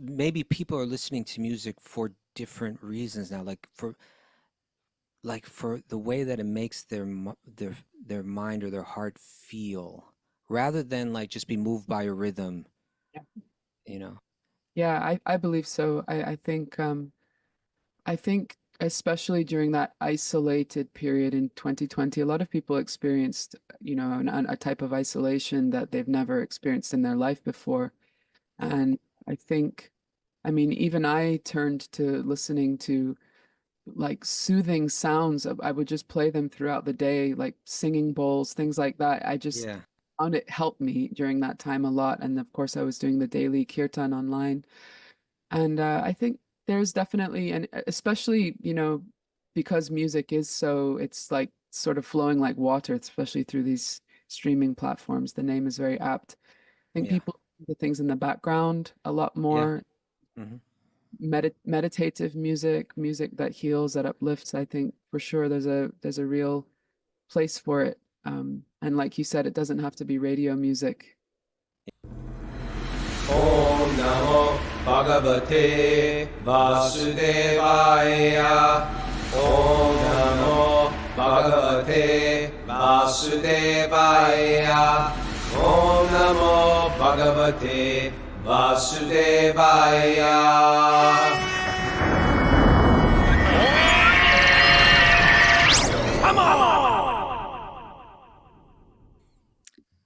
maybe people are listening to music for different reasons now, like for the way that it makes their mind or their heart feel, rather than like just be moved by a rhythm, Yeah, you know. yeah, I believe so. I think especially during that isolated period in 2020, a lot of people experienced, a type of isolation that they've never experienced in their life before. Yeah. And I think, I mean, even I turned to listening to like soothing sounds. I would just play them throughout the day, like singing bowls, things like that. I just Yeah. found it helped me during that time a lot. And of course, I was doing the daily kirtan online. And I think there's definitely, and especially, because music is so, it's like sort of flowing like water, especially through these streaming platforms. The name is very apt. I think Yeah. people do the things in the background a lot Yeah. more. Hmm. Meditative music, music that heals, that uplifts. I think for sure there's a real place for it. And like you said, it doesn't have to be radio music. ॐ नमो भगवते वासुदेवाय ॐ नमो भगवते वासुदेवाय ॐ नमो भगवते वासुदेवाय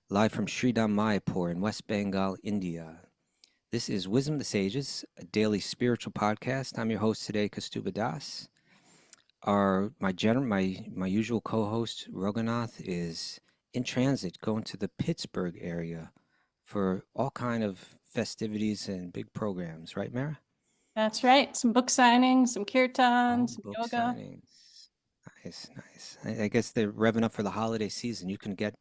Live from Sridham Mayapur in West Bengal, India. This is Wisdom of the Sages, a daily spiritual podcast. I'm your host today, Kaustubha Das. My usual co-host Roghunath is in transit, going to the Pittsburgh area for all kind of festivities and big programs, right, Mara? That's right. Some book signings, some kirtan, Oh, some book yoga. signings. Nice, nice. I guess they're revving up for the holiday season. You can get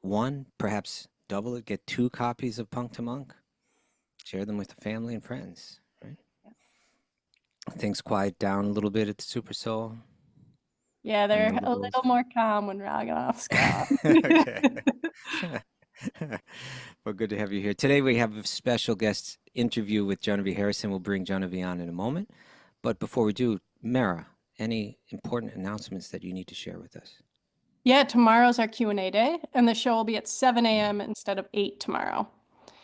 one, perhaps double it, get 2 copies of Punk to Monk, share them with the family and friends, right? Things quiet down a little bit at the Super Soul. Yeah, when they're the a liberals. little more calm when Raghunath's gone. Okay. Well, good to have you here. Today we have a special guest interview with Jahnavi Harrison. We'll bring Jahnavi on in a moment. But before we do, Mara, any important announcements that you need to share with us? Yeah, tomorrow's our Q&A day, and the show will be at 7 a.m. instead of 8 tomorrow.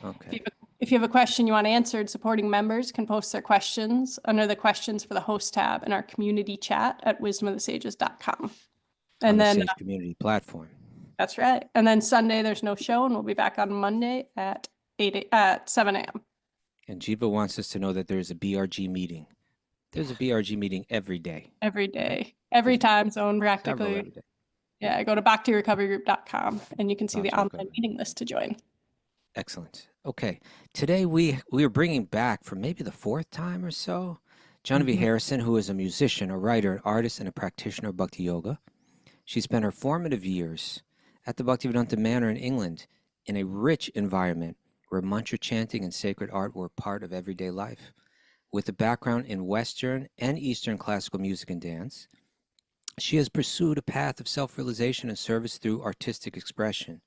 Okay. If you have a question you want answered, supporting members can post their questions under the questions for the host tab in our community chat at wisdomofthesages.com. On And the then Sage Community platform. that's right. And then Sunday there's no show, and we'll be back on Monday at 7 a.m. And Jiva wants us to know that there's a BRG meeting. There's a BRG meeting every day. Every day, every time zone Several practically. every day. Yeah, go to bhaktirecoverygroup.com and you can see the Bhakti online Recovery. meeting list to join. Excellent. Okay. Today we are bringing back for maybe the 4th time or so, Jahnavi Harrison, who is a musician, a writer, an artist, and a practitioner of Bhakti Yoga. She spent her formative years at the Bhaktivedanta Manor in England in a rich environment where mantra chanting and sacred art were part of everyday life. With a background in Western and Eastern classical music and dance, she has pursued a path of self-realization and service through artistic expression.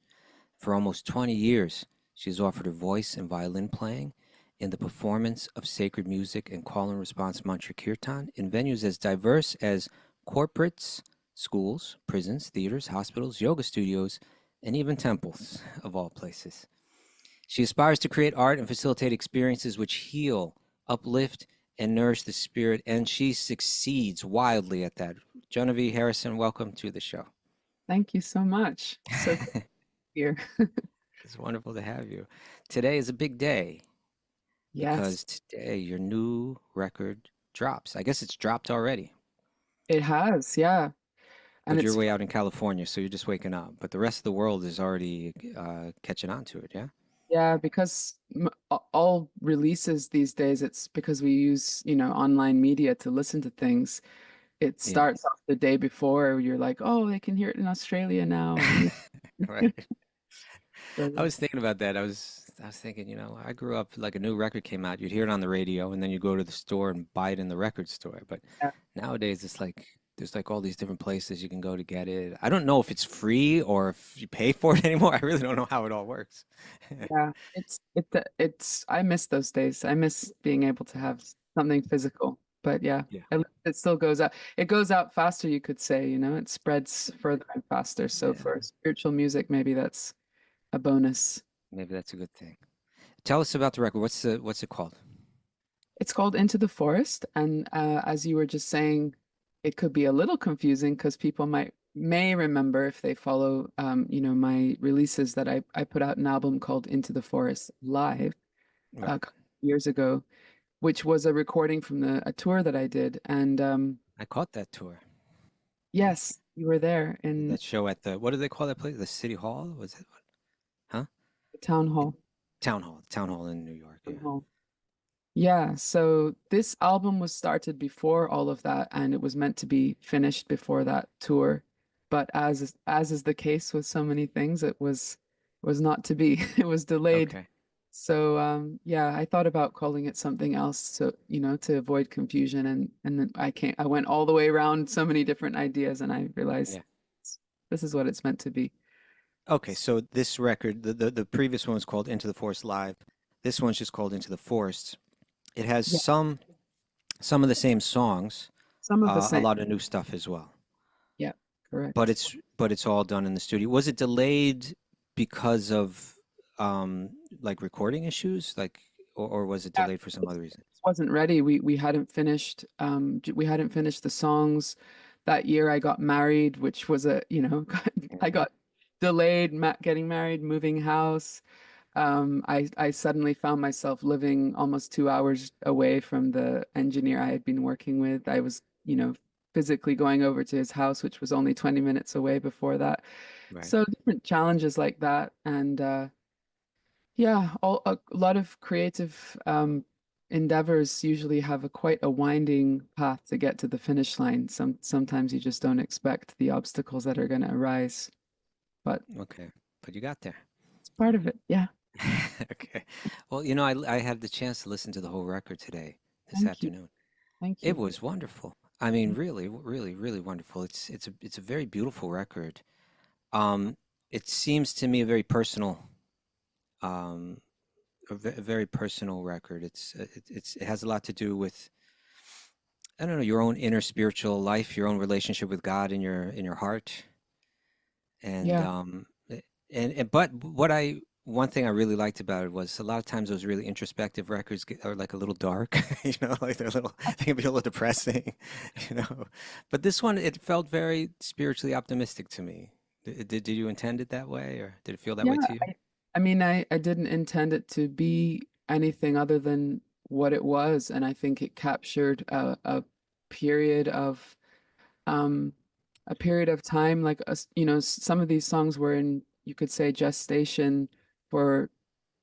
For almost 20 years, she has offered her voice and violin playing in the performance of sacred music and call and response mantra kirtan in venues as diverse as corporates, schools, prisons, theaters, hospitals, yoga studios, and even temples, of all places. She aspires to create art and facilitate experiences which heal, uplift, and nourish the spirit, and she succeeds wildly at that. Jahnavi Harrison, welcome to the show. Thank you so much. So good to be here. It's wonderful to have you. Today is a big day because Yes, today your new record drops. I guess it's dropped already, it has. Yeah. And but you're it's, way out in California, so you're just waking up. But the rest of the world is already catching on to it, yeah? yeah, because all releases these days, it's because we use, online media to listen to things. It Yeah, starts off the day before. You're like, oh, they can hear it in Australia now. And right. I so, was thinking about that. I was thinking, I grew up like a new record came out, you'd hear it on the radio, and then you go to the store and buy it in the record store. But yeah, nowadays, it's like There's like all these different places you can go to get it. I don't know if it's free or if you pay for it anymore. I really don't know how it all works. Yeah, it's I miss those days. I miss being able to have something physical. But yeah, Yeah. at least it still goes out. It goes out faster, you could say, it spreads further and faster. So Yeah. for spiritual music, maybe that's a bonus. Maybe that's a good thing. Tell us about the record. What's it called? It's called Into the Forest, and as you were just saying, it could be a little confusing because people may remember if they follow, my releases that I put out an album called Into the Forest Live Right. a couple years ago, which was a recording from a tour that I did. And I caught that tour. yes, you were there in That show at the, what do they call that place? The City Hall? Was it? Huh? the town hall. Town Hall in New York. Yeah. Town hall. Yeah, so this album was started before all of that, and it was meant to be finished before that tour. But as is the case with so many things, it was not to be. It was delayed. Okay. So yeah, I thought about calling it something else, so to avoid confusion, and then I went all the way around so many different ideas, and I realized Yeah. this is what it's meant to be. Okay. So this record, the previous one was called Into the Forest Live. This one's just called Into the Forest. It has Yeah, some of the same songs, some of the a same. lot of new stuff as well. Yeah, But correct. it's all done in the studio. Was it delayed because of like recording issues, like, or was it Yeah, delayed for some other reason? wasn't ready. We hadn't finished we hadn't finished the songs. That year I got married, which was I Okay. got delayed getting married, moving house. I suddenly found myself living almost 2 hours away from the engineer I had been working with. I was, physically going over to his house, which was only 20 minutes away before that. Right. So different challenges like that. And yeah, a lot of creative endeavors usually have quite a winding path to get to the finish line. Sometimes you just don't expect the obstacles that are going to arise, but Okay. But you got there. it's part of it. Yeah. Okay. Well, I had the chance to listen to the whole record today, this Thank you. afternoon. Thank It you. was wonderful. I mean, really, really, really wonderful. It's a very beautiful record. Um, it seems to me a very personal, um, a very personal record. It has a lot to do with, I don't know, your own inner spiritual life, your own relationship with God in your heart. And Yeah. but one thing I really liked about it was a lot of times those really introspective records are like a little dark, like they can be a little depressing, you know. But this one, it felt very spiritually optimistic to me. Did you intend it that way, or did it feel that Yeah. way to you? I mean, I didn't intend it to be anything other than what it was, and I think it captured period of um a period of time like us, some of these songs were in, you could say, gestation for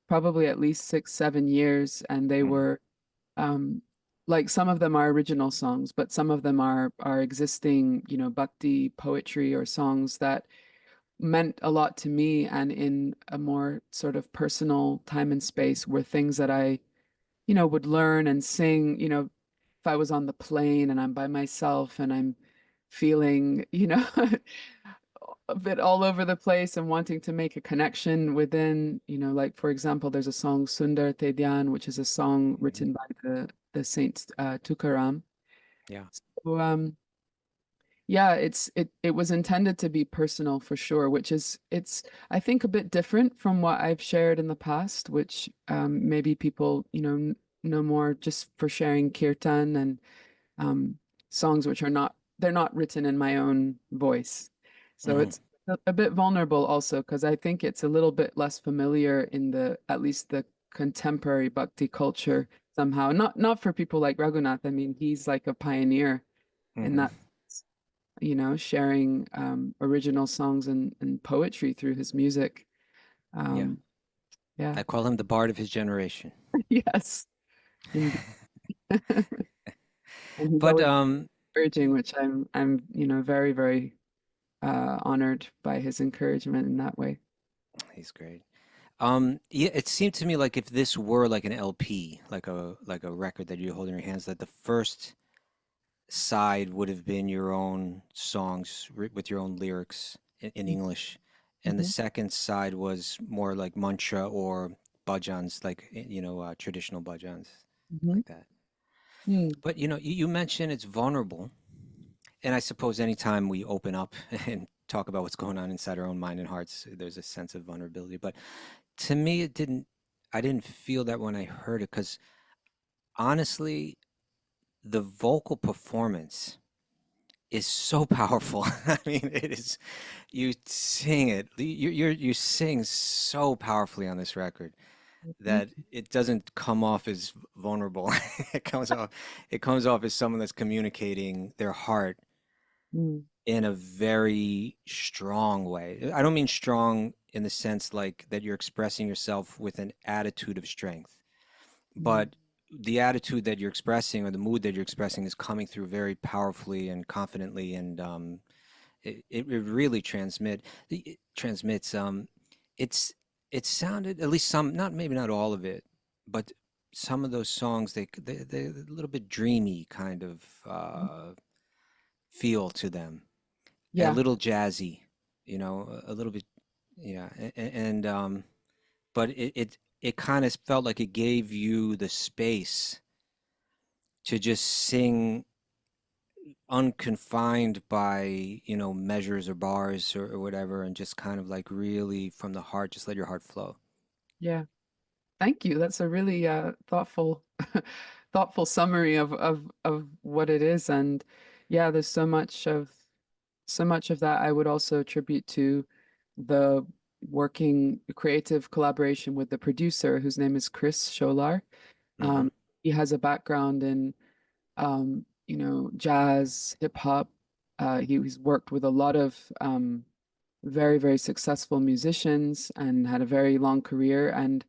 probably at least 6, 7 years, and they Hmm. were um like some of them are original songs, but some of them are existing, bhakti poetry or songs that meant a lot to me, and in a more sort of personal time and space were things that I, would learn and sing, if I was on the plane and I'm by myself and I'm feeling, a bit all over the place and wanting to make a connection within, like for example, there's a song Sundar Te Dhyan, which is a song Hmm. written by the Saint Tukaram. Yeah. So yeah, it was intended to be personal for sure, which is it's I think a bit different from what I've shared in the past, which maybe people, know more just for sharing kirtan and um, songs which they're not written in my own voice. So Hmm. it's a bit vulnerable also because I think it's a little bit less familiar in at least the contemporary bhakti culture somehow. Not for people like Raghunath. I mean, he's like a pioneer in Hmm. that, sharing original songs and poetry through his music. Yeah. Um, yeah, I call him the bard of his generation. yes, indeed. And he's But always encouraging, which I'm very, very honored by his encouragement in that way. he's great. Yeah, it seemed to me like if this were like an LP, like a record that you hold in your hands, that the first side would have been your own songs with your own lyrics in English, and the Mhm. second side was more like mantra or bhajans, like traditional bhajans, Mhm. like that. Mm. But you mentioned it's vulnerable, and I suppose anytime we open up and talk about what's going on inside our own mind and hearts, there's a sense of vulnerability. But to me, I didn't feel that when I heard it, because honestly, the vocal performance is so powerful. I mean, it is, you sing it, you sing so powerfully on this record Thank that it doesn't come off as vulnerable. It comes off as someone that's communicating their heart you. Mm. in a very strong way. I don't mean strong in the sense like that you're expressing yourself with an attitude of strength, Mm. but the attitude that you're expressing or the mood that you're expressing is coming through very powerfully and confidently, and it really it transmits. It's it sounded, at least some, not maybe not all of it, but some of those songs, they're a little bit dreamy kind of feel to them, a Yeah. little jazzy, a little bit, yeah, and but it kind of felt like it gave you the space to just sing unconfined by measures or bars or whatever, and just kind of like really from the heart, just let your heart flow. Yeah. Thank you. That's a really thoughtful thoughtful summary of what it is. And yeah, there's so much of that I would also attribute to the working creative collaboration with the producer, whose name is Chris Scholar. Hmm. He has a background in jazz, hip hop. He's worked with a lot of very, very successful musicians and had a very long career. And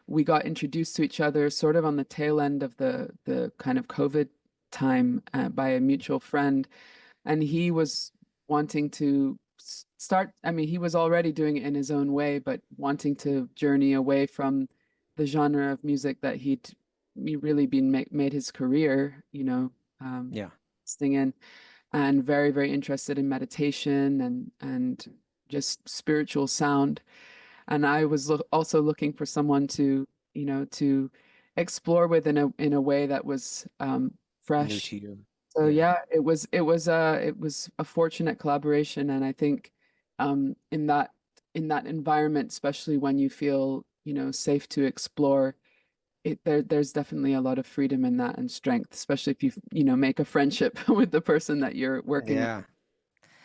we got introduced to each other sort of on the tail end of the kind of COVID time by a mutual friend, and he was wanting to start. I mean, he was already doing it in his own way, but wanting to journey away from the genre of music that he really been made his career, um, Yeah. singing, and very, very interested in meditation and just spiritual sound. And I was also looking for someone to explore with in a way that was New fresh. to you. So Yeah. yeah, it was a fortunate collaboration, and I think in that environment, especially when you feel safe to explore there's definitely a lot of freedom in that and strength, especially if you make a friendship with the person that you're working with. Yeah.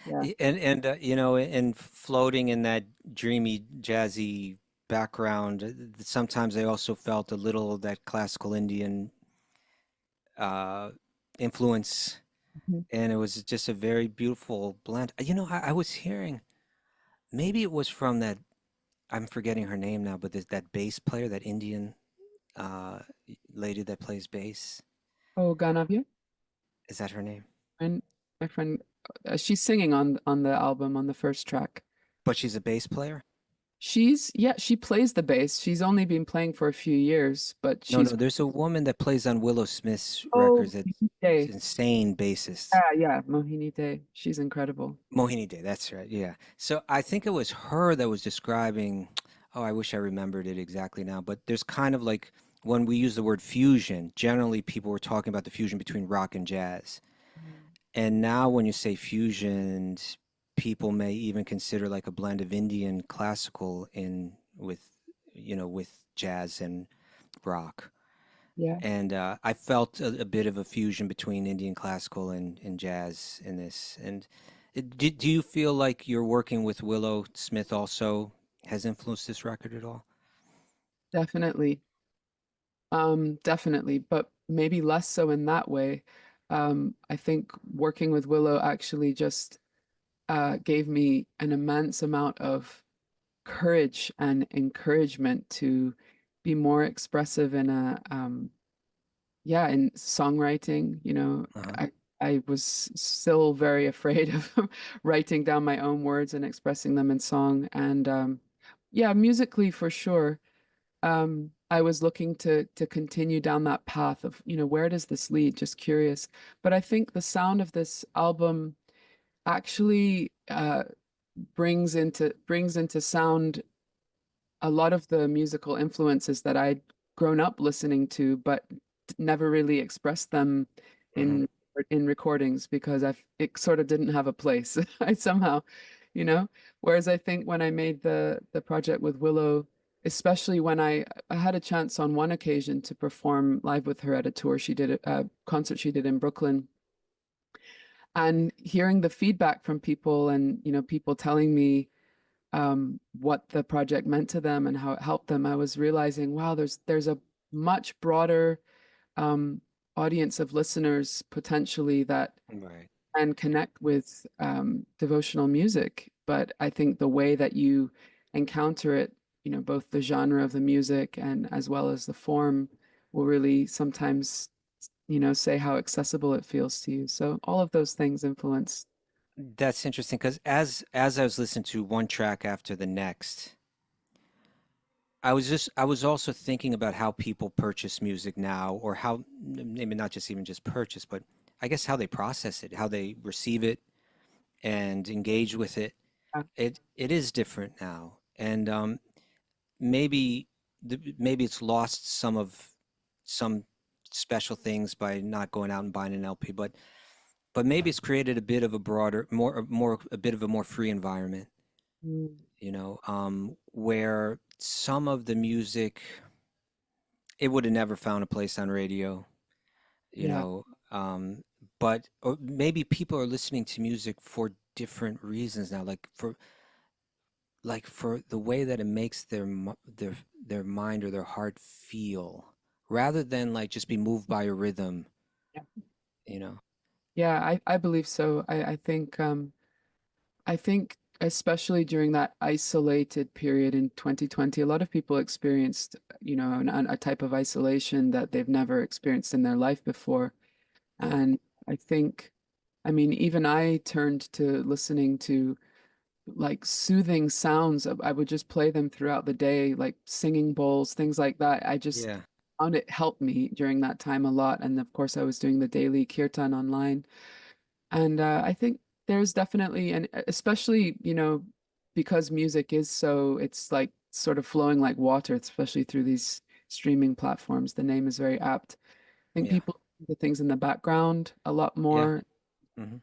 Yeah. And and floating in that dreamy jazzy background, sometimes I also felt a little of that classical Indian uh influence, Mhm. and it was just a very beautiful blend. I was hearing, maybe it was from that, I'm forgetting her name now, but there's that bass player, that Indian uh lady that plays bass. Oh, Ganavia, Is that her name? and my friend, she's singing on the album on the first track. But she's a bass player? Yeah, she plays the bass. She's only been playing for a few years, but No, she's no, there's a woman that plays on Willow Smith's oh, records that's Mohini Day. insane bassist. Yeah, Mohini Day. She's incredible. Mohini Day, that's right. Yeah. So I think it was her that was describing, oh, I wish I remembered it exactly now, but there's kind of like, when we use the word fusion, generally people were talking about the fusion between rock and jazz. And now when you say fusion, people may even consider like a blend of Indian classical in with jazz and rock. Yeah, And I felt a bit of a fusion between Indian classical and jazz in this. And do you feel like your working with Willow Smith also has influenced this record at all? definitely. Definitely, but maybe less so in that way. I think working with Willow actually just gave me an immense amount of courage and encouragement to be more expressive in in songwriting. Uh-huh. I was still very afraid of writing down my own words and expressing them in song. And yeah, musically for sure. I was looking to continue down that path of, where does this lead? Just curious. But I think the sound of this album actually brings into sound a lot of the musical influences that I'd grown up listening to, but never really expressed them Hmm. in in recordings because it sort of didn't have a place. I somehow, you know. Whereas I think when I made the project with Willow, especially when I had a chance on one occasion to perform live with her at a tour she did, a concert she did in Brooklyn, and hearing the feedback from people and people telling me what the project meant to them and how it helped them, I was realizing, wow, there's a much broader um, audience of listeners potentially that Right. can connect with devotional music. But I think the way that you encounter it, both the genre of the music and as well as the form, will really sometimes, say how accessible it feels to you. So all of those things influence. That's interesting because as I was listening to one track after the next, I was also thinking about how people purchase music now, or how maybe not just even just purchase, but I guess how they process it, how they receive it and engage with it. Yeah. It is different now, and maybe maybe it's lost some special things by not going out and buying an LP, but maybe it's created a bit of a broader, more a bit of a more free environment, Mm, where some of the music it would have never found a place on radio, you yeah. know, but or maybe people are listening to music for different reasons now, like for the way that it makes their mind or their heart feel, rather than like just be moved by a rhythm, Yeah. you know. Yeah, I believe so. I think especially during that isolated period in 2020, a lot of people experienced, a type of isolation that they've never experienced in their life before. Yeah, And I think, I mean, even I turned to listening to like soothing sounds. I would just play them throughout the day, like singing bowls, things like that. I just yeah, found it helped me during that time a lot. And of course, I was doing the daily kirtan online. And I think there's definitely, and especially, because music is so, it's like sort of flowing like water, especially through these streaming platforms. The name is very apt. I think yeah, people do the things in the background a lot yeah. more. Hmm.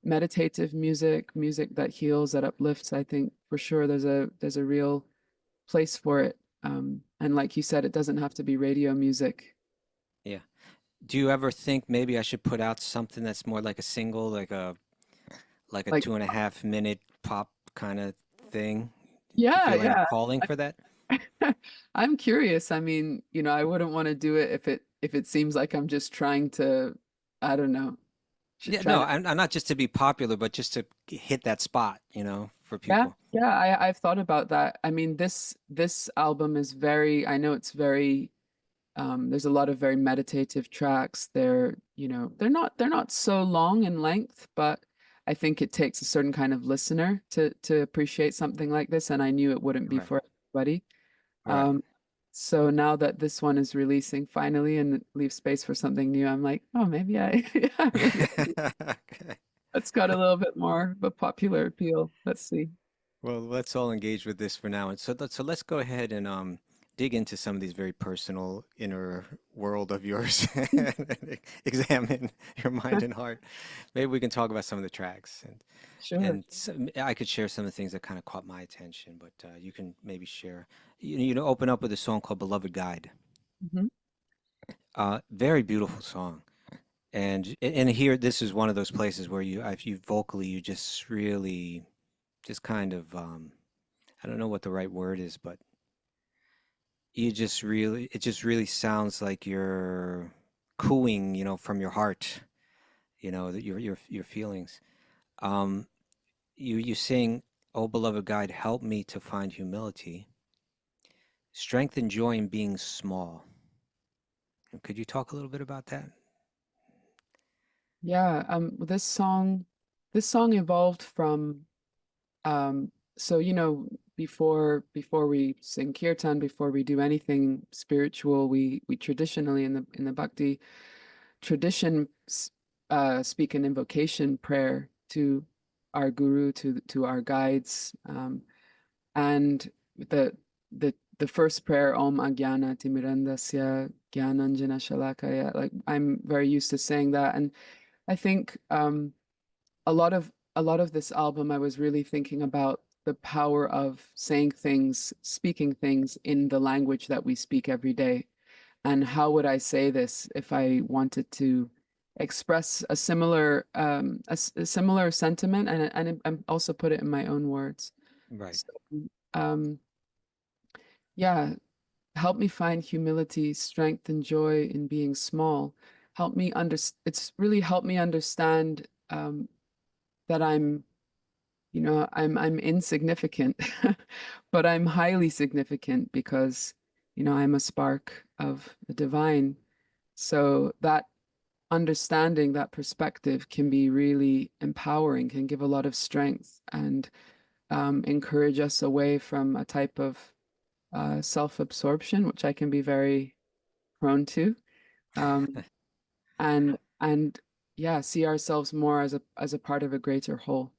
Meditative music, music that heals, that uplifts. I think for sure there's a real place for it. And like you said, it doesn't have to be radio music. Yeah. Do you ever think maybe I should put out something that's more like a single, like a Like, 2.5 minute pop kind of thing? Do you yeah, feel any yeah. calling for that? I'm curious. I mean, I wouldn't want to do it if it seems like I'm just trying to, I don't know, Yeah, trying no, to. I'm not just to be popular, but just to hit that spot, for Yeah, people. yeah. I've thought about that. I mean, this album is very. I know it's very. There's a lot of very meditative tracks. They're not so long in length, but I think it takes a certain kind of listener to appreciate something like this, and I knew it wouldn't be Right, for everybody. right. Um, so now that this one is releasing finally and leave space for something new, I'm like, oh, maybe yeah, maybe Okay. that's got a little bit more of a popular appeal. Let's see. Well, let's all engage with this for now. And so let's go ahead and dig into some of these very personal inner world of yours and examine your mind and heart. Maybe we can talk about some of the tracks Sure. and I could share some of the things that kind of caught my attention, but you can maybe share. Open up with a song called "Beloved Guide." Mhm. Very beautiful song. And here, this is one of those places where if you vocally, you just really, just kind of, I don't know what the right word is, but it just really sounds like you're cooing, from your heart, that your feelings. Um, you sing, "Oh beloved guide, help me to find humility, strength and joy in being small." Could you talk a little bit about that? Yeah. This song evolved from so before we sing kirtan, before we do anything spiritual, we traditionally in the bhakti tradition speak an invocation prayer to our guru, to our guides, and the first prayer, Om Ajnana Timirandasya Jnananjana Shalakaya, like I'm very used to saying that. And I think a lot of this album, I was really thinking about the power of saying things, speaking things in the language that we speak every day. And how would I say this if I wanted to express a similar a similar sentiment and also put it in my own words. Right. So, um, yeah, help me find humility, strength, and joy in being small. Help me it's really helped me understand that I'm insignificant, but I'm highly significant because, I'm a spark of the divine. So that understanding, that perspective can be really empowering, can give a lot of strength and encourage us away from a type of self-absorption, which I can be very prone to. Um, and yeah, see ourselves more as a part of a greater whole.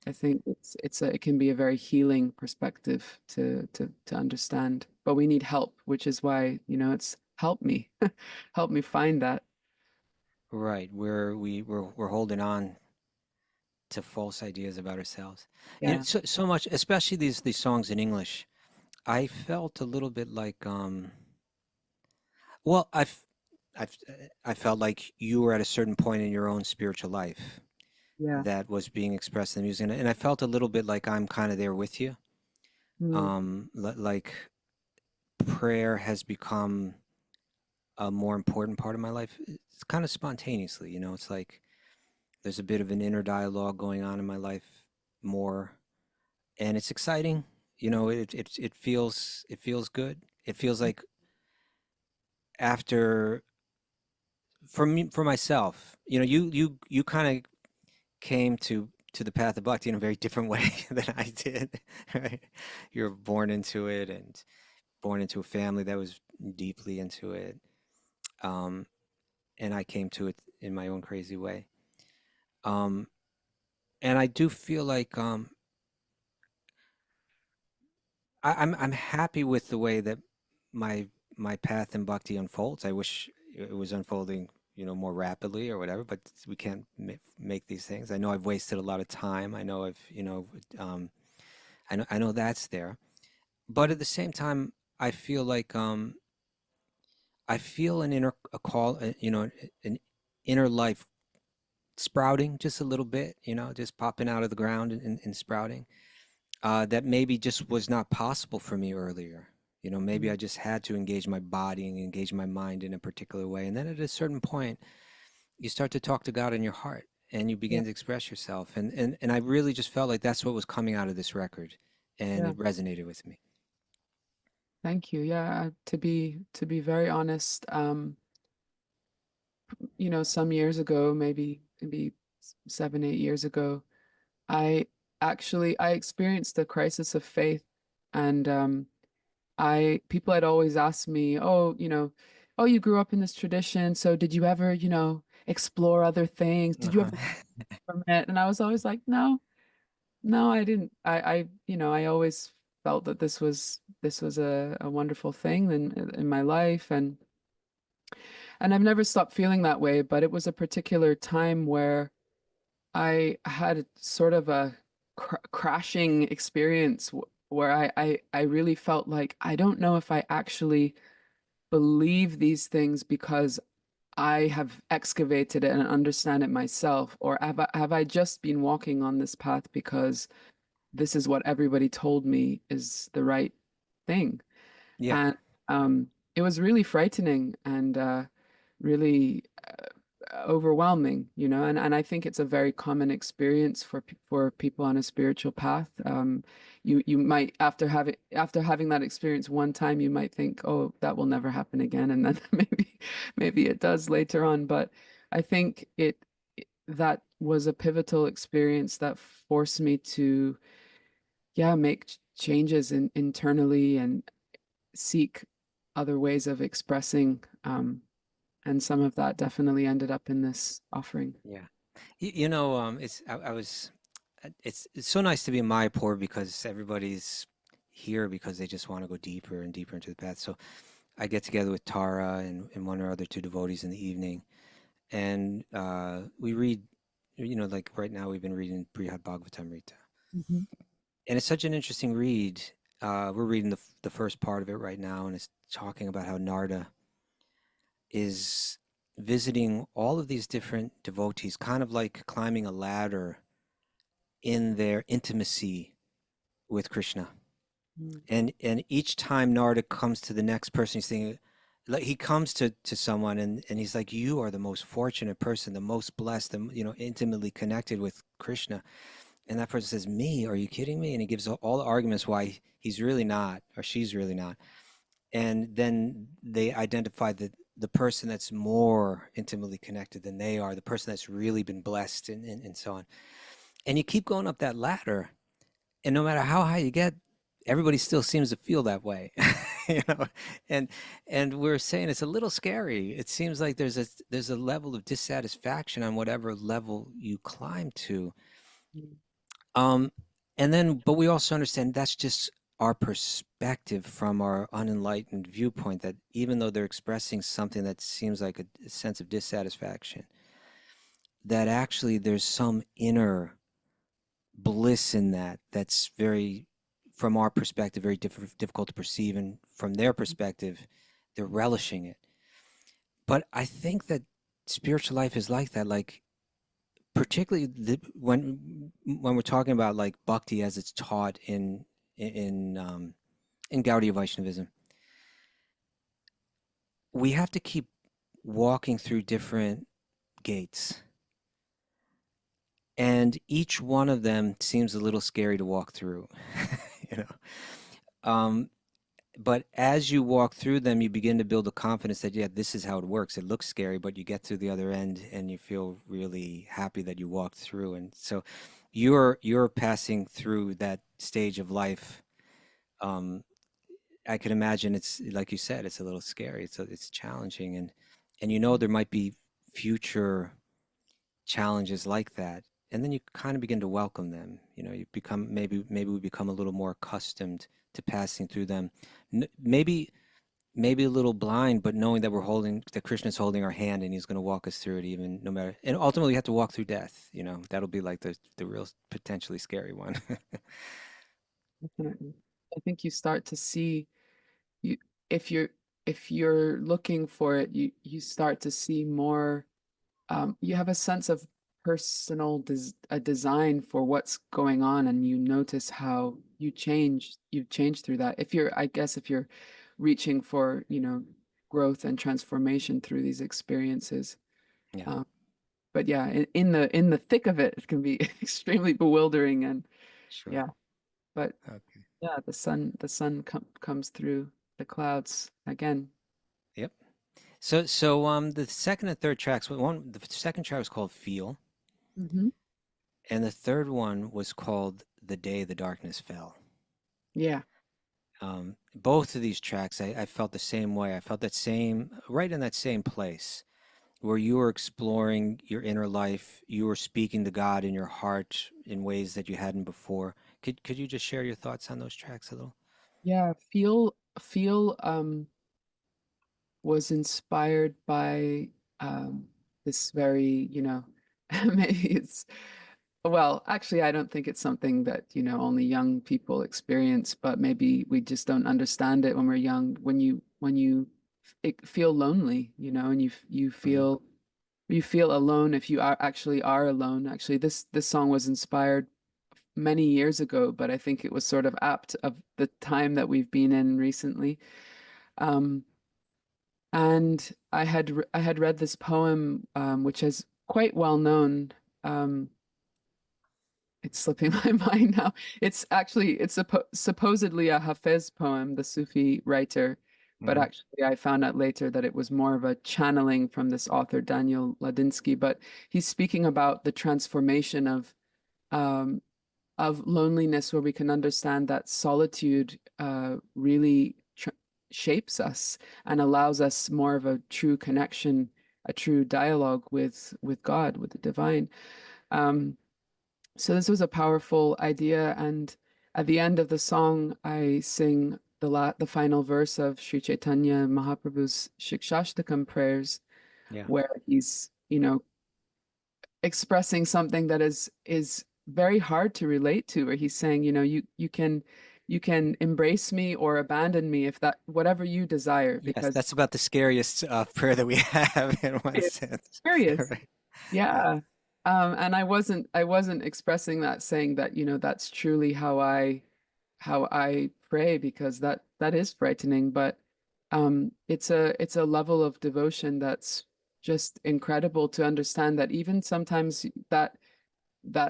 I think it can be a very healing perspective to understand, but we need help, which is why, it's help me, help me find that. Right. We're holding on to false ideas about ourselves. Yeah. So much, especially these songs in English. I felt a little bit like well, I've I felt like you were at a certain point in your own spiritual life Yeah. that was being expressed in the music, and I felt a little bit like I'm kind of there with you. Mm, Like prayer has become a more important part of my life. It's kind of spontaneously, it's like there's a bit of an inner dialogue going on in my life more, and it's exciting. It feels good. It feels like after for me, for myself, you kind of came to the path of bhakti in a very different way than I did. Right? You're born into it and born into a family that was deeply into it. Um, and I came to it in my own crazy way. Um, and I do feel like I'm happy with the way that my my path in bhakti unfolds. I wish it was unfolding, more rapidly or whatever, but we can't make these things. I know I've wasted a lot of time. I know I know that's there. But at mm, the same time, I feel like I feel an inner a call, an inner life sprouting just a little bit, just popping out of the ground and sprouting. That maybe just was not possible for me earlier. Maybe mm. I just had to engage my body and engage my mind in a particular way. And then at a certain point, you start to talk to God in your heart and you Yeah. begin to express yourself. And I really just felt like that's what was coming out of this record. And Yeah. it resonated with me. Thank you. Yeah. To be very honest, some years ago, maybe 7, 8 years ago, I I experienced a crisis of faith, and I people had always asked me, oh, oh, you grew up in this tradition, so did you ever, explore other things? Did you Uh-huh. ever from it? And I was always like, no, no, I didn't. I always felt that this was a wonderful thing in my life, and I've never stopped feeling that way. But it was a particular time where I had sort of a crashing experience where I really felt like I don't know if I actually believe these things because I have excavated it and understand it myself, or have I just been walking on this path because this is what everybody told me is the right thing? Yeah. And it was really frightening and really overwhelming, and I think it's a very common experience for people on a spiritual path. You might after having that experience one time, you might think, oh, that will never happen again, and then maybe it does later on. But I think that was a pivotal experience that forced me to yeah, make changes internally and seek other ways of expressing. And some of that definitely ended up in this offering. Yeah. You know, it's so nice to be in Mayapur because everybody's here because they just want to go deeper and deeper into the path. So I get together with Tara and one or other two devotees in the evening, and we read, you know, like right now we've been reading Brihad Bhagavatamrita, Mhm. and it's such an interesting read. We're reading the first part of it right now, and it's talking about how Narda is visiting all of these different devotees, kind of like climbing a ladder in their intimacy with Krishna. Mm. And each time Narada comes to the next person, he's thinking, like he comes to someone and he's like, you are the most fortunate person, the most blessed, the, you know, intimately connected with Krishna. And that person says, me? Are you kidding me? And he gives all the arguments why he's really not, or she's really not. And then they identify the person that's more intimately connected than they are, the person that's really been blessed, and so on. And you keep going up that ladder, and no matter how high you get, everybody still seems to feel that way. You know, and we're saying it's a little scary. It seems like there's a level of dissatisfaction on whatever level you climb to. Mm. Um, and then, but we also understand that's just our perspective from our unenlightened viewpoint, that even though they're expressing something that seems like a sense of dissatisfaction, that actually there's some inner bliss in that that's very, from our perspective, very difficult to perceive, and from their perspective, they're relishing it. But I think that spiritual life is like that, like particularly when we're talking about like bhakti as it's taught in Gaudiya Vaishnavism, we have to keep walking through different gates, and each one of them seems a little scary to walk through. You know, but as you walk through them, you begin to build a confidence that, yeah, this is how it works. It looks scary, but you get to the other end and you feel really happy that you walked through. And so you're passing through that stage of life. Um, I can imagine it's like you said, it's a little scary. It's challenging, and you know there might be future challenges like that. And then you kind of begin to welcome them. You know, you become, maybe we become a little more accustomed to passing through them. Maybe a little blind, but knowing that that Krishna's holding our hand and he's going to walk us through it, even no matter, and ultimately you have to walk through death, you know, that'll be like the real potentially scary one. Definitely. I think you start to see you if you're if you're looking for it, you start to see more. You have a sense of personal a design for what's going on, and you notice how you've changed through that. If you're, I guess, if you're reaching for, growth and transformation through these experiences. Yeah, Um, but yeah, in the thick of it, it can be extremely bewildering and sure. yeah. But Okay. yeah, the sun comes through the clouds again. Yep. So the second and third tracks, the second track was called Feel, Hmm. and the third one was called The Day the Darkness Fell. Yeah. Both of these tracks, I felt the same way. I felt that same, right in that same place where you were exploring your inner life. You were speaking to God in your heart in ways that you hadn't before. Could you just share your thoughts on those tracks a little? Yeah, feel was inspired by this very, maybe it's, well, actually, I don't think it's something that, only young people experience, but maybe we just don't understand it when we're young. When you feel lonely, and you Hmm. feel alone if you are alone. Actually, this song was inspired many years ago, but I think it was sort of apt of the time that we've been in recently. Um, and I had read this poem, which is quite well known. Um, it's slipping my mind now. It's supposedly a Hafez poem, the Sufi writer, but Hmm. actually I found out later that it was more of a channeling from this author Daniel Ladinsky. But he's speaking about the transformation of um, of loneliness, where we can understand that solitude really shapes us and allows us more of a true connection, a true dialogue with God, with the divine. So this was a powerful idea, and at the end of the song, I sing the final verse of Sri Chaitanya Mahaprabhu's Shikshashtakam prayers, Yeah. where he's, expressing something that is very hard to relate to, where he's saying, you can embrace me or abandon me, if that whatever you desire, Yes, because that's about the scariest prayer that we have in one it's sense. serious. Right. Yeah. Yeah. And I wasn't expressing that, saying that, that's truly how I pray, because that is frightening, but it's a level of devotion that's just incredible, to understand that even sometimes that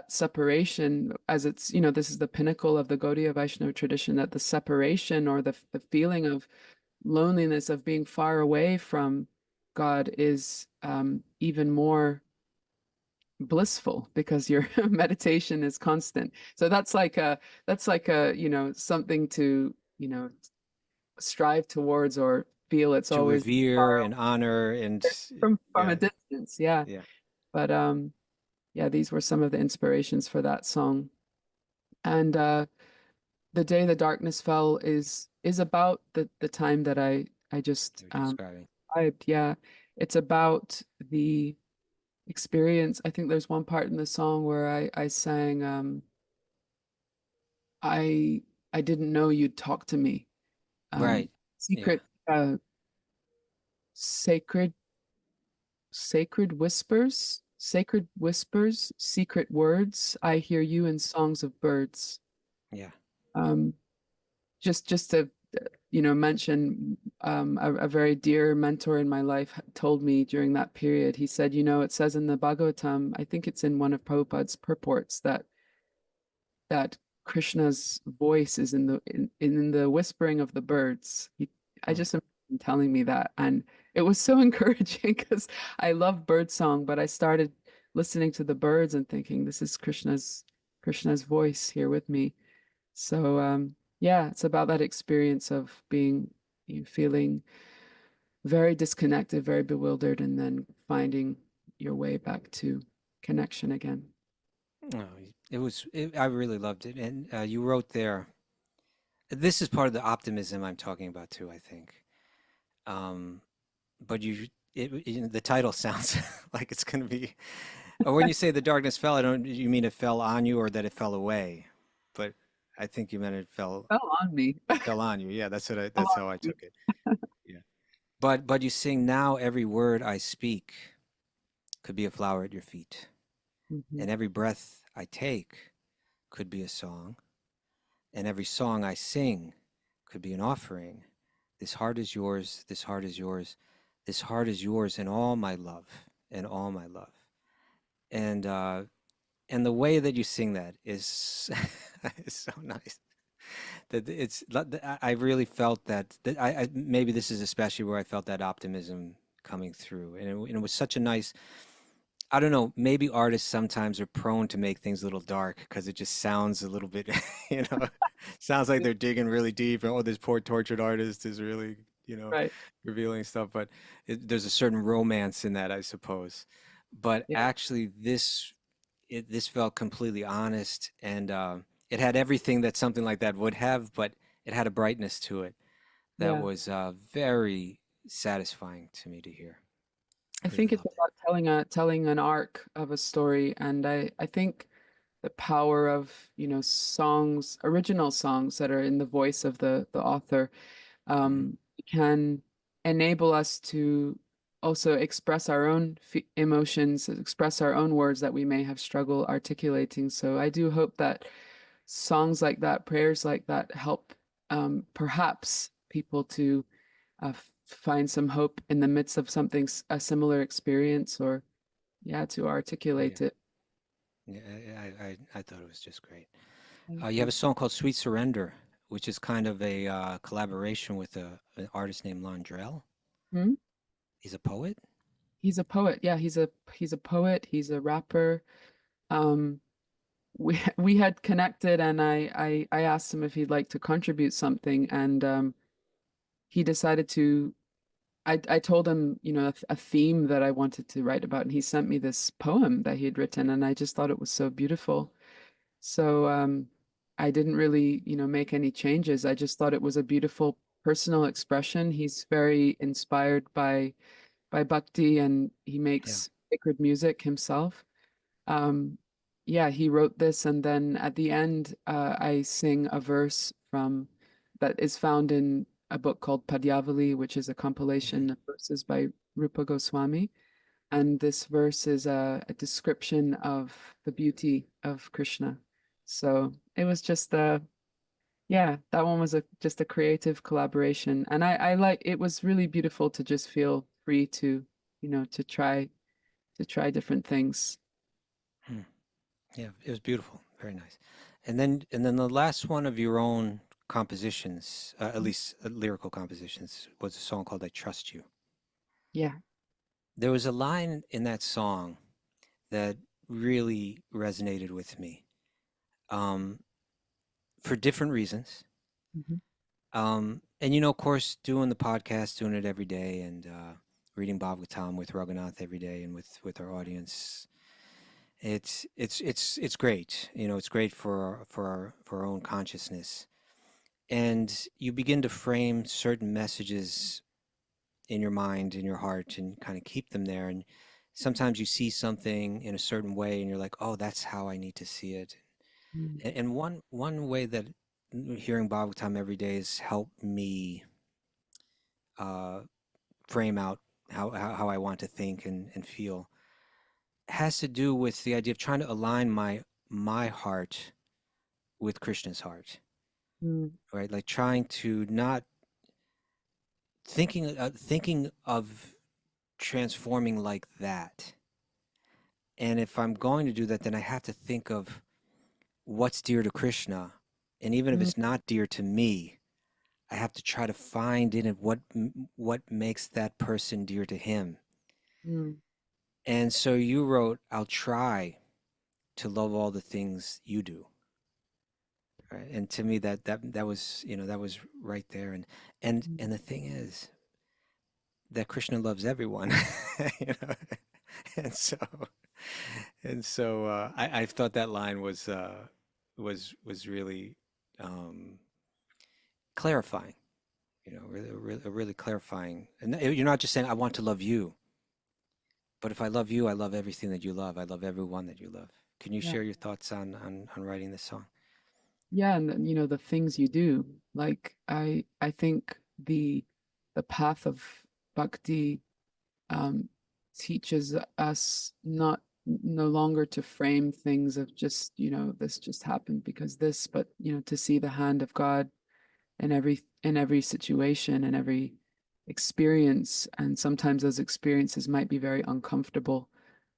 separation, as it's, this is the pinnacle of the Gaudiya Vaishnava tradition, that the separation, or the feeling of loneliness, of being far away from God, is even more blissful, because your meditation is constant. So that's like a something to strive towards, or feel it's To always revere far and honor and from a yeah, distance. Yeah. yeah. But yeah, these were some of the inspirations for that song. And The Day the Darkness Fell is about the time that I just You're describing. yeah. It's about the experience. I think there's one part in the song where I sang I I didn't know you'd talk to me. Right. Yeah. Secret sacred sacred whispers, secret words, I hear you in songs of birds. Yeah. Um just to mention, a very dear mentor in my life told me during that period. He said, it says in the Bhagavatam, I think it's in one of Prabhupada's purports, that Krishna's voice is in the whispering of the birds. I Mm. just remember him telling me that, and it was so encouraging, because I love bird song, but I started listening to the birds and thinking, this is Krishna's voice here with me. So yeah, it's about that experience of being, feeling very disconnected, very bewildered, and then finding your way back to connection again. Oh, I really loved it. And you wrote there, this is part of the optimism I'm talking about too, I think. Um, but the title sounds like it's going to be, or when you say the darkness fell, I don't, you mean it fell on you or that it fell away? But I think you meant Fell on me. it fell on you. Yeah, Fell that's on how I me. took it. Yeah. But you sing, now every word I speak could be a flower at your feet, Mhm. and every breath I take could be a song, and every song I sing could be an offering. This heart is yours, this heart is yours, this heart is yours, and all my love, and all my love. And and the way that you sing that is is so nice. That I really felt that I maybe this is especially where I felt that optimism coming through, and it was such a nice. I don't know, maybe artists sometimes are prone to make things a little dark because it just sounds a little bit, sounds like they're digging really deep. And, oh, this poor tortured artist is really, Right. revealing stuff. But there's a certain romance in that, I suppose. But Yeah. actually, this felt completely honest, and it had everything that something like that would have, but it had a brightness to it that Yeah. was very satisfying to me to hear. I Really think it's loved it. about telling an arc of a story, and I think the power of, songs, original songs that are in the voice of the author, Hmm. can enable us to also express our own emotions, express our own words that we may have struggle articulating. So I do hope that songs like that, prayers like that, help perhaps people to find some hope in the midst of something, a similar experience, or yeah, to Yeah. articulate it. Yeah, I thought it was just great. Thank You have you. a song called Sweet Surrender, which is kind of a collaboration with an artist named Londrell. Hmm? He's a poet. He's a poet. Yeah, he's a poet. He's a rapper. Um, we had connected, and I asked him if he'd like to contribute something, and he decided to. I told him, you know, a theme that I wanted to write about, and he sent me this poem that he had written, and I just thought it was so beautiful. So I didn't really, you know, make any changes. I just thought it was a beautiful personal expression. He's very inspired by bhakti, and he Yeah. makes sacred music himself. Um, yeah, he wrote this, and then at the end, I sing a verse from that is found in a book called Padyavali, which is a Mhm. compilation of verses by Rupa Goswami. And this verse is a description of the beauty of Krishna. So it was just yeah, that one was just a creative collaboration. And I like it was really beautiful to just feel free to, you know, to try different things. Hmm. Yeah, it was beautiful. Very nice. And then the last one of your own compositions, at least lyrical compositions, was a song called "I Trust You." Yeah. There was a line in that song that really resonated with me, um, for different reasons. Mhm. And of course, doing the podcast, doing it every day, and reading Bhagavatam with Raghunath every day, and with our audience, it's great. It's great for our own consciousness, and you begin to frame certain messages in your mind, in your heart, and kind of keep them there. And sometimes you see something in a certain way, and you're like, "Oh, that's how I need to see it." Mm. And one way that hearing Bhagavatam every day has helped me uh, frame out how I want to think and feel has to do with the idea of trying to align my heart with Krishna's heart, Mm. right? Like trying to not thinking of transforming like that. And if I'm going to do that, then I have to think of what's dear to Krishna, and even if Mm. it's not dear to me, I have to try to find in it what makes that person dear to him. Mm. And so you wrote, "I'll try to love all the things you do." Right? And to me, that was that was right there. And the thing is that Krishna loves everyone, you know. And so I thought that line was really um, clarifying. Really clarifying. And you're not just saying I want to love you, but if I love you, I love everything that you love. I love everyone that you love. Can you Yeah. share your thoughts on writing this song? Yeah, and then, you know, the things you do. Like I think the path of bhakti um teaches us not no longer to frame things of just, you know, this just happened because this, but you know, to see the hand of God in every situation and every experience. And sometimes those experiences might be very uncomfortable,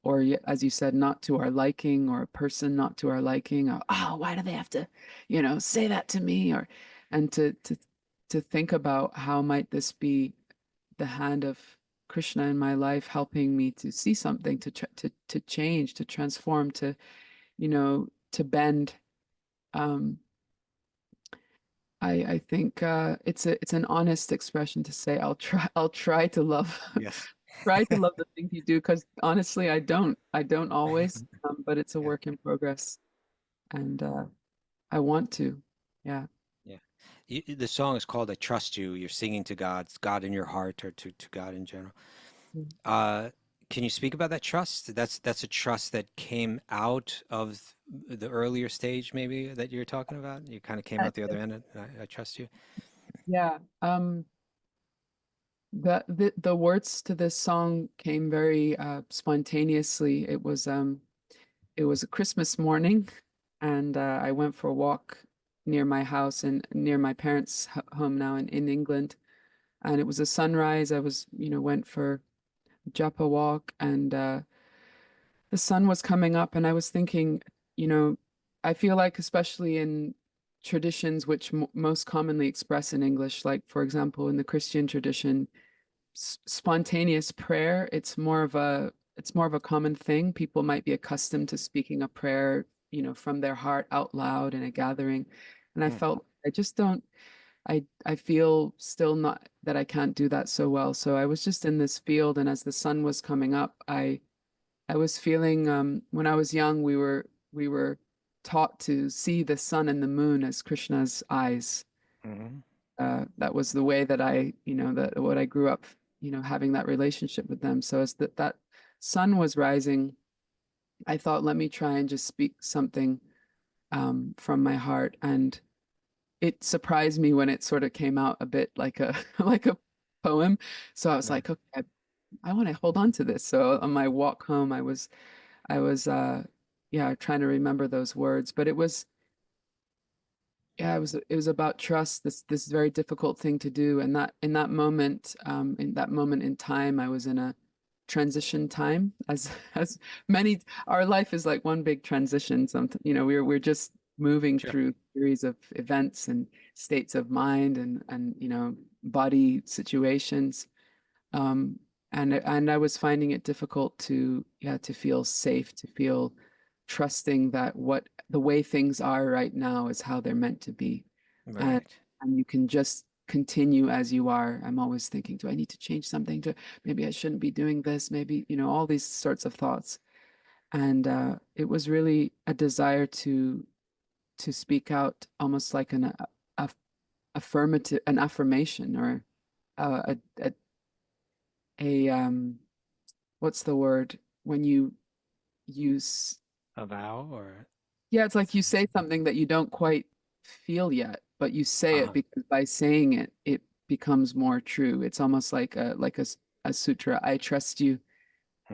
or as you said, not to our liking, or a person not to our liking. Or, oh, why do they have to, you know, say that to me? Or and to think about how might this be the hand of Krishna in my life, helping me to see something, to change, to transform, to, you know, to bend. Um, I think it's an honest expression to say I'll try to love Yes. try to love the things you do, because honestly I don't always, but it's a Yeah. work in progress, and I want to, yeah. Yeah. The song is called "I Trust You." You're singing to God, it's God in your heart, or to God in general. Mm. Uh, can you speak about that trust? That's a trust that came out of the earlier stage, maybe that you're talking about. You kind of came Uh, out the other end. I trust you. yeah, the words to this song came very spontaneously. It was a Christmas morning, and I went for a walk near my house and near my parents' home now in England. And it was a sunrise. I was, you know, went for a japa walk, and the sun was coming up, and I was thinking, you know, I feel like, especially in traditions which most commonly express in English, like for example, in the Christian tradition, spontaneous prayer, it's more of a common thing. People might be accustomed to speaking a prayer from their heart out loud in a gathering. And I Mm. felt I just don't, I feel still not that I can't do that so well. So I was just in this field, and as the sun was coming up, I was feeling when I was young, we were taught to see the sun and the moon as Krishna's eyes. Mhm. That was the way that that what I grew up, having that relationship with them. So as that sun was rising, I thought, let me try and just speak something from my heart. And it surprised me when it sort of came out a bit like a like a poem. So I was Right. like, okay, I want to hold on to this. So on my walk home, I was yeah, trying to remember those words, but it was yeah, it was about trust, this very difficult thing to do. And that in that moment in time, I was in a transition time, as as many our life is like one big transition. Something, we're just moving Sure. through series of events and states of mind and body situations. Um, and I was finding it difficult to feel safe, to feel trusting that what the way things are right now is how they're meant to be. And Right. and you can just continue as you are. I'm always thinking, do I need to change something? Maybe I shouldn't be doing this, maybe, all these sorts of thoughts. And it was really a desire to speak out, almost like a affirmative, an affirmation, or a what's the word when you use A vow or yeah, it's like you say something that you don't quite feel yet, but you say it uh-huh. because by saying it it becomes more true. It's almost like a sutra, I trust you.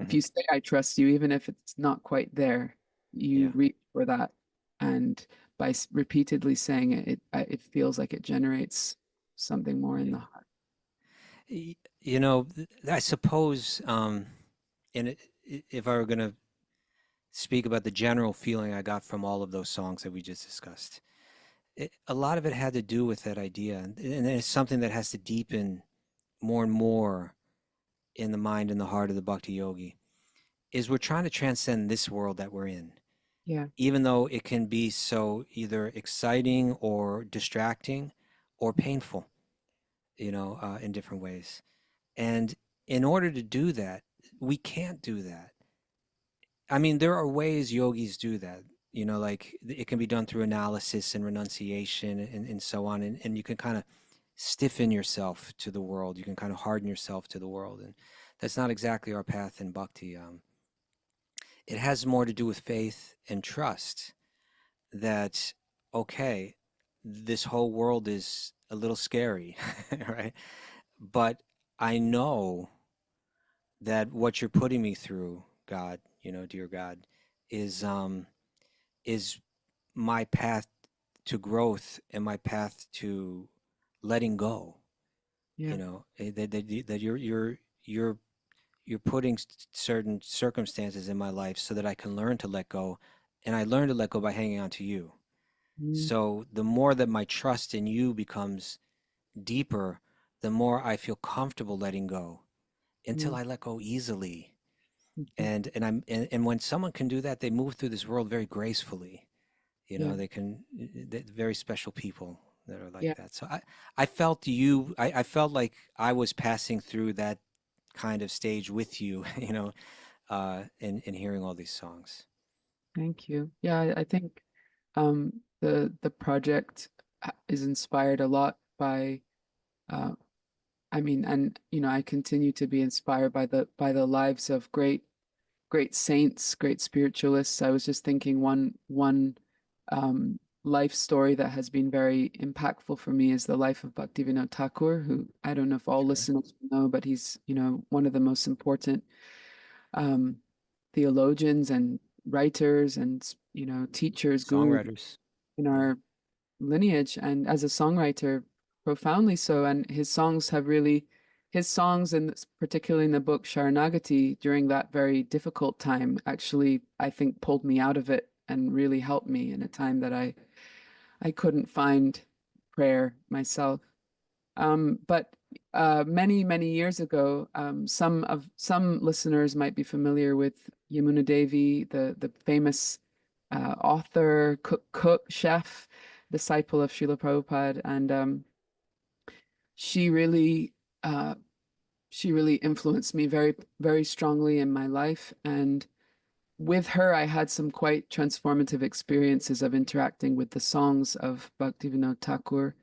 If Mhm. you say I trust you, even if it's not quite there, you Yeah. reach for that. And by repeatedly saying it, it feels like it generates something more in the Yeah. heart. I suppose if I were going to speak about the general feeling I got from all of those songs that we just discussed, a lot of it had to do with that idea, and it's something that has to deepen more and more in the mind and the heart of the bhakti yogi. Is we're trying to transcend this world that we're in, Yeah, even though it can be so either exciting or distracting or painful, in different ways. And in order to do that, we can't do that. I mean, there are ways yogis do that, like it can be done through analysis and renunciation and so on. And you can kind of stiffen yourself to the world. You can kind of harden yourself to the world. And that's not exactly our path in bhakti. It has more to do with faith and trust that, okay, this whole world is a little scary, right? But I know that what you're putting me through, God, dear God, is is my path to growth and my path to letting go. yeah, That you're putting certain circumstances in my life so that I can learn to let go, and I learn to let go by hanging on to you. mm, So the more that my trust in you becomes deeper, the more I feel comfortable letting go until yeah, I let go easily. mhm, And when someone can do that, they move through this world very gracefully. yeah, They can, they're very special people that are like yeah. that. So I felt I felt like I was passing through that kind of stage with you, in hearing all these songs. Thank you. Yeah, I think the project is inspired a lot by uh I mean, and I continue to be inspired by the lives of great saints, great spiritualists. I was just thinking one life story that has been very impactful for me is the life of Bhaktivinoda Thakur, who I don't know if all Sure. listeners know, but he's one of the most important um, theologians and writers and teachers, gurus Songwriters. in Yeah. our lineage, and as a songwriter, profoundly so. And his songs, and particularly in the book Sharanagati, during that very difficult time, actually, I think, pulled me out of it and really helped me in a time that I couldn't find prayer myself. But many years ago, some listeners might be familiar with Yamuna Devi, the famous author, cook, chef, disciple of Srila Prabhupada, and she really uh, she really influenced me very, very strongly in my life. And with her, I had some quite transformative experiences of interacting with the songs of Bhaktivinoda Thakur.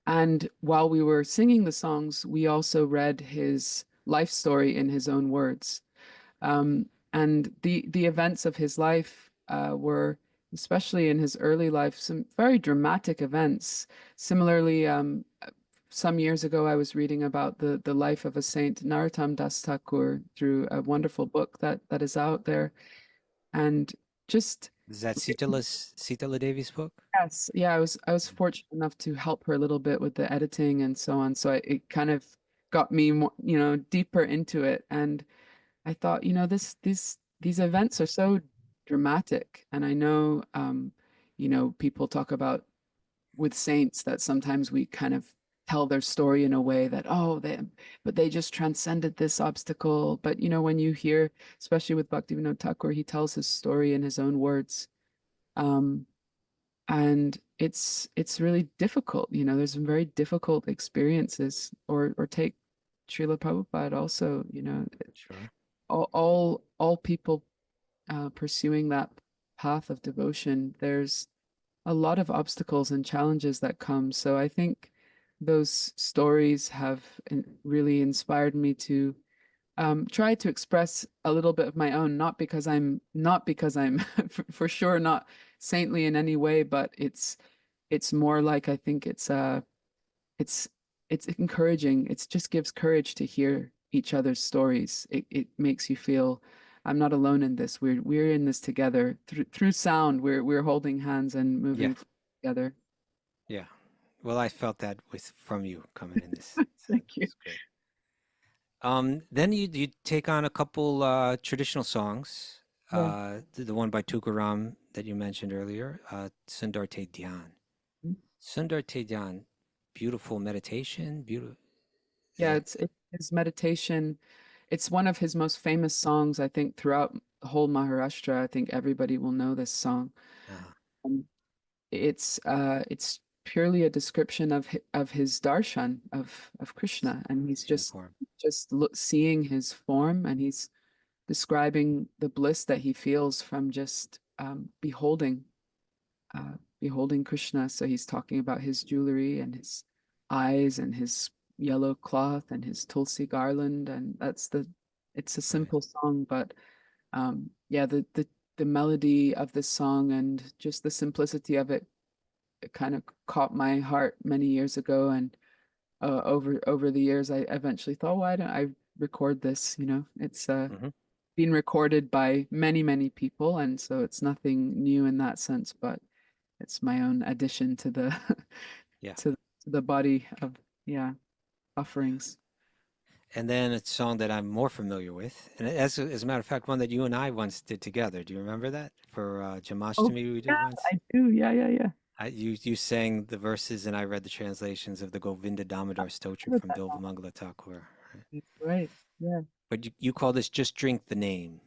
And while we were singing the songs, we also read his life story in his own words. And the events of his life were, especially in his early life, some very dramatic events. Similarly, some years ago, I was reading about the life of a saint, Narottam Das Thakur, through a wonderful book that is out there, and just Is that Sitala Devi's book? yes, yeah, I was fortunate enough to help her a little bit with the editing and so on. So it kind of got me more, deeper into it, and I thought, these events are so dramatic, and I know, people talk about with saints that sometimes we kind of tell their story in a way that, oh, but they just transcended this obstacle. But when you hear, especially with Bhaktivinoda Thakur, he tells his story in his own words, um, and it's really difficult. There's some very difficult experiences, or take Srila Prabhupada also. Sure. All people pursuing that path of devotion, there's a lot of obstacles and challenges that come. So I think those stories have really inspired me to try to express a little bit of my own, not because I'm for sure not saintly in any way, but it's more like, I think it's it's encouraging. It just gives courage to hear each other's stories. It makes you feel I'm not alone in this. We're in this together through sound. We're holding hands and Yeah. moving together. Yeah. Well, I felt that from you coming in this. So Thank you. it's great. Then you take on a couple traditional songs. Yeah. The one by Tukaram that you mentioned earlier, Sundar Te Dhyan. Mhm. Sundar Te Dhyan, beautiful meditation, beautiful. Yeah, it's his meditation. It's one of his most famous songs, I think, throughout the whole Maharashtra. I think everybody will know this song. Um, it's purely a description of his darshan of Krishna, and he's Seeing just form. seeing his form, and he's describing the bliss that he feels from just beholding Krishna. So he's talking about his jewelry and his eyes and his yellow cloth and his tulsi garland, and it's a Right. simple song, but yeah, the melody of this song and just the simplicity of it kind of caught my heart many years ago, and over the years, I eventually thought, why don't I record this? It's Mhm. been recorded by many people, and so it's nothing new in that sense, but it's my own addition to the Yeah. to the body of, yeah, offerings. And then a song that I'm more familiar with, and as a matter of fact, one that you and I once did together. Do you remember that for Oh, Jamashtami we did yeah, once? I do. Yeah. You sang the verses and I read the translations of the Govinda Damodar Stotra from Bilvamangala Thakur. Right. Yeah. But you call this Just Drink the Name.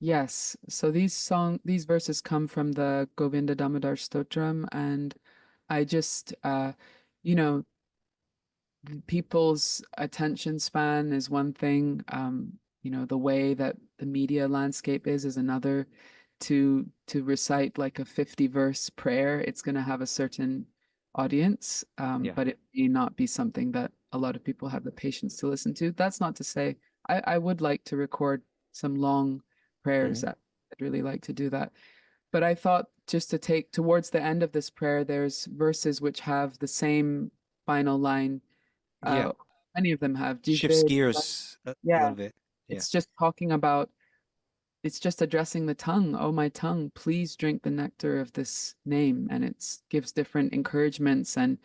Yes. So these verses come from the Govinda Damodar Stotram, and I just you know people's attention span is one thing. The way that the media landscape is another. To recite like a 50-verse prayer, it's going to have a certain audience, Yeah. but it may not be something that a lot of people have the patience to listen to. That's not to say I would like to record some long prayers. Mhm. I'd really like to do that. But I thought just to take towards the end of this prayer, there's verses which have the same final line. Yeah. Uh, Many of them have. Shifts Jivde, gears a yeah, little bit. Yeah. it's just addressing the tongue. Oh, my tongue, please drink the nectar of this name. And it gives different encouragements and,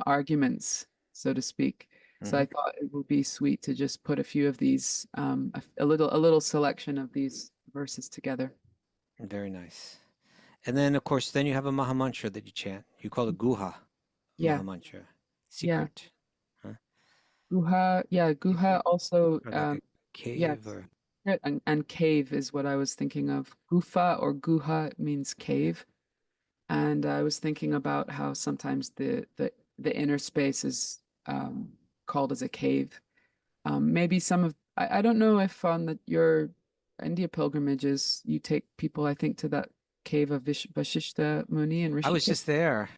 arguments, so to speak. So Mhm. I thought it would be sweet to just put a few of these, a little selection of these verses together. Very nice. And then, of course, then you have a Mahamantra that you chant. You call it Guha Yeah, Mahamantra. yeah. Secret. Huh? Guha, yeah, Guha also, Or like a yes, cave or. and cave is what I was thinking of. Gufa or guha means cave. And I was thinking about how sometimes the inner space is called as a cave. Maybe some of I don't know if on your India pilgrimages you take people, I think, to that cave of Vashishta Muni in I was Rishikesh. just there.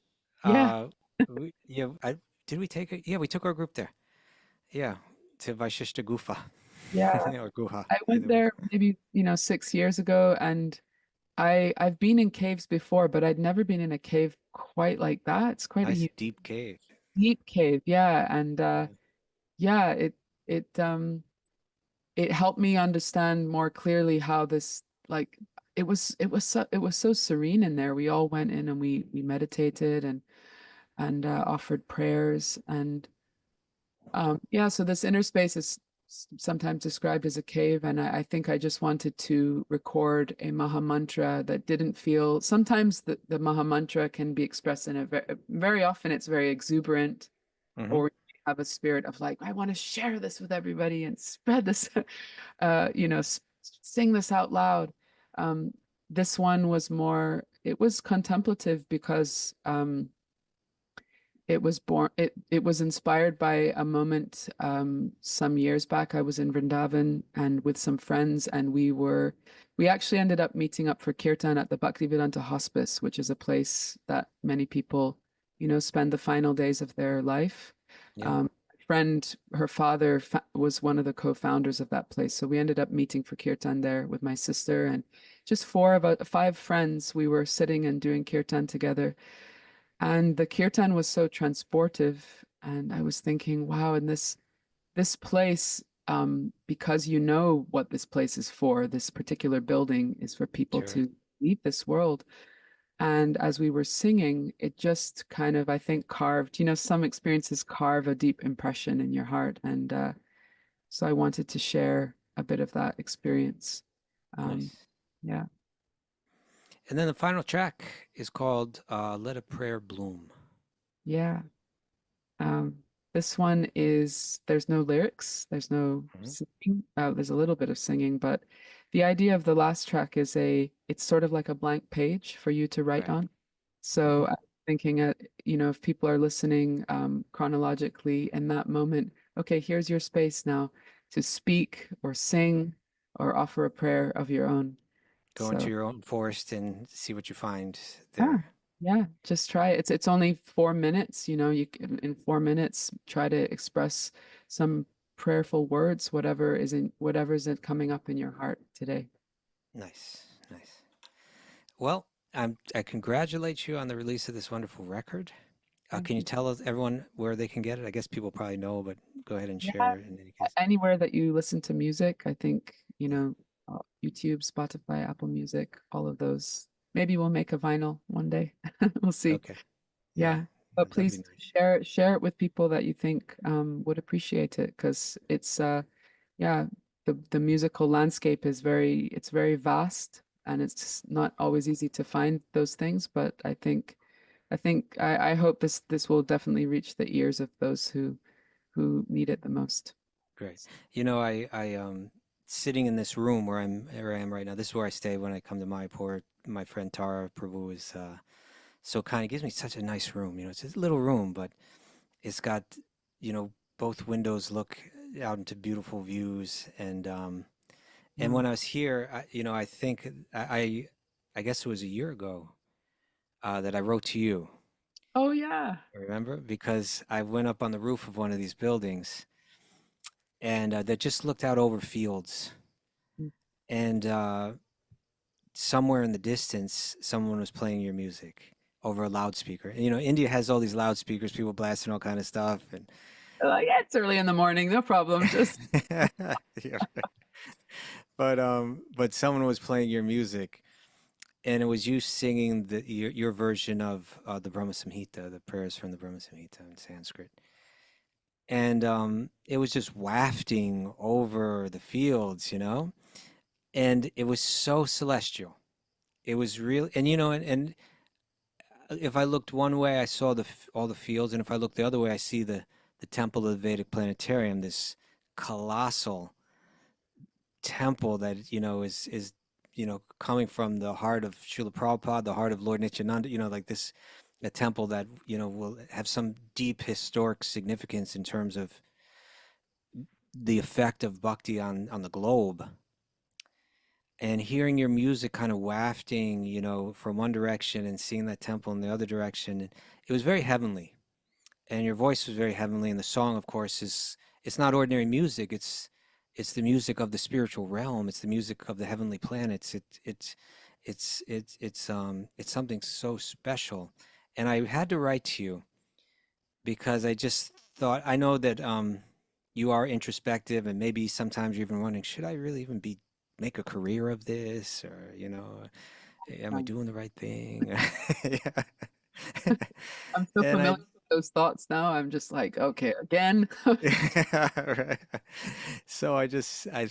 Yeah, Yeah, did we take it? Yeah, we took our group there. Yeah, to Vaishishta Gufa yeah. or Guha. I went Either way. there maybe, 6 years ago, and I've been in caves before, but I'd never been in a cave quite like that. It's quite Nice a deep cave. deep cave, yeah, and yeah, it it helped me understand more clearly how this like it was so serene in there. We all went in and we meditated and offered prayers and yeah, so this inner space is sometimes described as a cave, and I think I just wanted to record a Maha Mantra that didn't feel. Sometimes the Maha Mantra can be expressed in a very often it's very exuberant, Hmm. or you have a spirit of like, I want to share this with everybody and spread this, sing this out loud. Um, this one was more, it was contemplative because it was inspired by a moment some years back. I was in Vrindavan and with some friends, and we actually ended up meeting up for kirtan at the Bhaktivedanta Hospice, which is a place that many people, spend the final days of their life. Yeah. Friend, her father was one of the co-founders of that place. So we ended up meeting for kirtan there with my sister and just five friends. We were sitting and doing kirtan together. And the kirtan was so transportive. And I was thinking, wow, in this place, because you know what this place is for, this particular building is for people Sure. to leave this world. And as we were singing, it just kind of, I think, carved, some experiences carve a deep impression in your heart. And so I wanted to share a bit of that experience. Um, Nice. yeah. And then the final track is called Let a Prayer Bloom. Yeah. Um, this one there's no lyrics, there's no Mhm. singing. There's a little bit of singing, but the idea of the last track is it's sort of like a blank page for you to write Right. on. So Hmm. I'm thinking, if people are listening chronologically in that moment, okay, here's your space now to speak or sing or offer a prayer of your own. Go into So your own forest and see what you find yeah, there. yeah, just try it. It's only 4 minutes, you can in 4 minutes try to express some prayerful words, whatever's coming up in your heart today. Nice. Nice. Well, I congratulate you on the release of this wonderful record. Thank Can you you. tell everyone where they can get it? I guess people probably know, but go ahead and Yeah, share in any case. anywhere that you listen to music, I think, YouTube, Spotify, Apple Music, all of those. Maybe we'll make a vinyl one day. We'll see. Okay. Yeah, Yeah. But that'd be please nice. share it with people that you think would appreciate it, because it's yeah, the musical landscape it's very vast, and it's not always easy to find those things, but I hope this will definitely reach the ears of those who need it the most. Great. You know, I sitting in this room where I am right now. This is where I stay when I come to Mayapur. My friend Tara Prabhu is so kind. He gives me such a nice room. You know, it's a little room, but it's got, both windows look out into beautiful views. And Wow. when I was here, I think I guess it was a year ago that I wrote to you. Oh yeah. Remember? Because I went up on the roof of one of these buildings and that just looked out over fields. Mm. And somewhere in the distance, someone was playing your music over a loudspeaker. And, India has all these loudspeakers, people blasting all kind of stuff. And Yeah, it's early in the morning, no problem. Just yeah, right. But someone was playing your music, and it was you singing your version of the Brahma Samhita, the prayers from the Brahma Samhita in Sanskrit. And it was just wafting over the fields, and it was so celestial. It was real, and and if I looked one way, I saw all the fields, and if I looked the other way, I see the temple of the Vedic planetarium, this colossal temple that, is, coming from the heart of Srila Prabhupada, the heart of Lord Nityananda, like this, a temple that, will have some deep historic significance in terms of the effect of bhakti on the globe. And hearing your music kind of wafting, from one direction and seeing that temple in the other direction, it was very heavenly. And your voice was very heavenly. And the song, of course, it's not ordinary music. It's the music of the spiritual realm. It's the music of the heavenly planets. It's something so special. And I had to write to you because I just thought, I know that you are introspective, and maybe sometimes you're even wondering, should I really even make a career of this, or am I doing the right thing? Yeah. I'm so And familiar with those thoughts now. I'm just like, okay, again. right. So I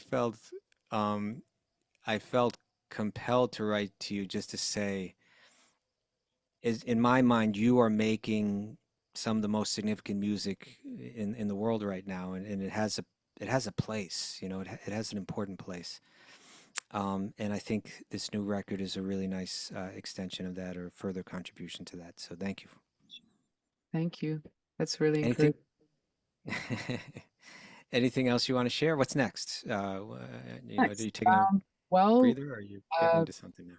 felt compelled to write to you just to say, in my mind, you are making some of the most significant music in the world right now, and it has a place, it has an important place. And I think this new record is a really nice extension of that, or further contribution to that. So thank you. Thank you. That's really Anything? encouraging. Anything else you want to share? What's next? Are Next, you taking a well, breather, or are you getting uh, into something now?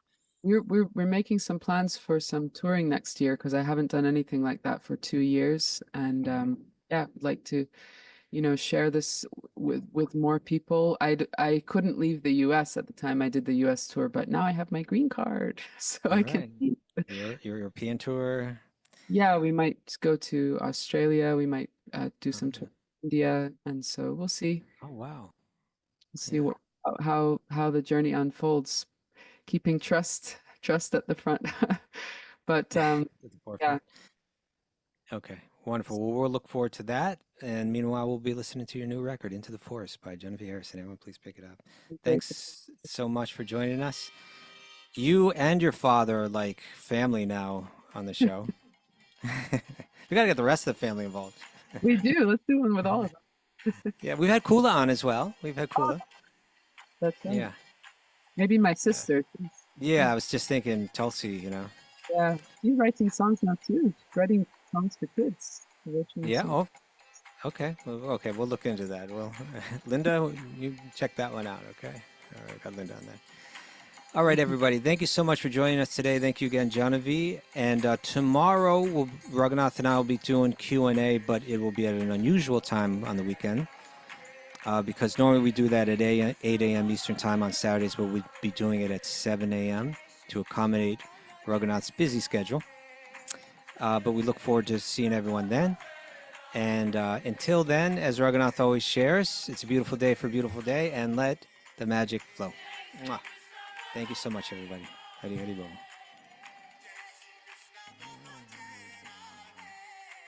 we're making some plans for some touring next year because I haven't done anything like that for 2 years, and yeah, I'd like to, share this with more people. I couldn't leave the U.S. at the time I did the U.S. tour, but now I have my green card, so All I can right. leave. Your European tour. Yeah, we might go to Australia. We might do Oh, some tour in India, and so we'll see. oh, wow. See Yeah. what how the journey unfolds. Keeping trust at the front. But At the yeah, forefront. Okay, wonderful. Well, we'll look forward to that. And meanwhile, we'll be listening to your new record, Into the Forest by Jahnavi Harrison. Everyone, please pick it up. great. Thanks so much for joining us. You and your father are like family now on the show. We got to get the rest of the family involved. We do. Let's do one with all of them. Yeah, we've had Kula on as well. We've had Oh, Kula. that's right. Yeah. Maybe my Yeah. sister. Yeah, I was just thinking Tulsi, Yeah, she's writing songs now too. She's writing songs for kids. Devotional Yeah, songs. okay. Well, okay, we'll look into that. Well, Linda, you check that one out, okay? All right, got Linda on that. All right, everybody. Thank you so much for joining us today. Thank you again, Jahnavi. And tomorrow, Raghunath and I will be doing Q&A, but it will be at an unusual time on the weekend because normally we do that at 8 a.m. Eastern Time on Saturdays, but we'll be doing it at 7 a.m. to accommodate Raghunath's busy schedule. But we look forward to seeing everyone then. And until then, as Raghunath always shares, it's a beautiful day for a beautiful day, and let the magic flow. Mwah. Thank you so much, everybody. Hari Hari Bol.